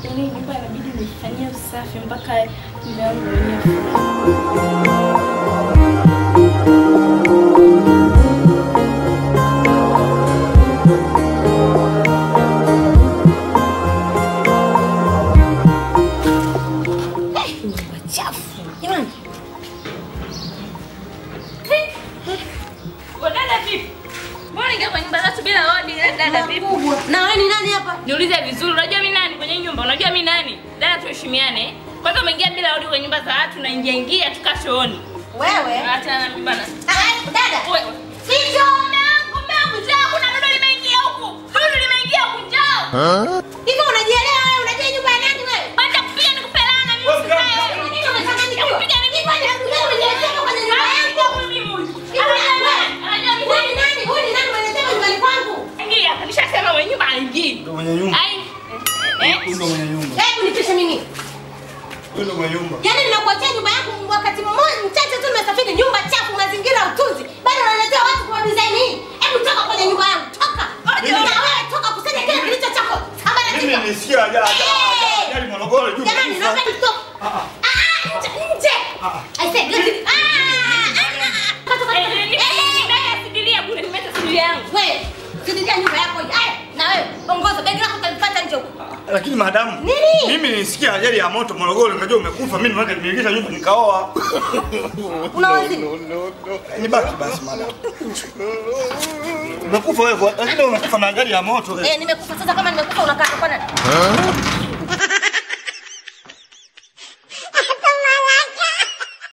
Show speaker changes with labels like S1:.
S1: Yaani nyumba inabidi nifanyie usafi mpaka mume wangu mwenyewe.
S2: Na wewe ni nani hapa?
S1: Niulize vizuri, unajua mimi nani kwenye nyumba? Unajua mimi nani? Dada tuheshimiane. Kwanza umeingia bila hodi kwenye nyumba za watu na ingia tukachooni.
S2: Wewe?
S1: Acha na mimi bana.
S2: Dada.
S1: Wewe.
S2: Sio
S1: Kumbe njoo kuna dodo limeingia huku. Dodo limeingia huku njoo.
S2: Hivi unajielewa wewe? Unajua nyumba ya nani wewe?
S1: Acha kupiga nikupelana mimi usikae.
S2: Nini umechanganyikiwa? Kupiga ni mimi kwenye nyumba yangu kwenye nyumba yangu. Wewe ni nani? Wewe ni nani unaletea nyumbani kwangu?
S1: Ingia, nishasema mwenye nyumba aingie.
S3: Ndio mwenye nyumba. Ndio mwenye nyumba.
S2: Hebu nipishe mimi.
S3: Ndio mwenye nyumba.
S2: Yaani nimekuachia nyumba yangu wakati mmoja mchache tu nimesafiri, nyumba chafu, mazingira utunzi. Bado unaletea watu kwa design hii. Hebu toka kwenye nyumba yangu, toka. Na wewe toka kusanya kile kilicho chako.
S3: Mimi nisikia ajali Morogoro juu.
S2: Jamani, naomba stop. Nje. I said get it. Wewe, sidilia nyumba yako. Na wewe, ongoza begi lako utalipata nje huko.
S3: Lakini madamu, mimi nisikia ajali ya moto Morogoro nikajua umekufa. Mimi ndio nimeingiza nyumba nikaoa.
S2: Unawazi?
S3: Ni baki basi madamu. Umekufa wewe, lakini umekufa na ajali ya moto.
S2: Nimekufa sasa kama nimekufa unakaa kwa nani?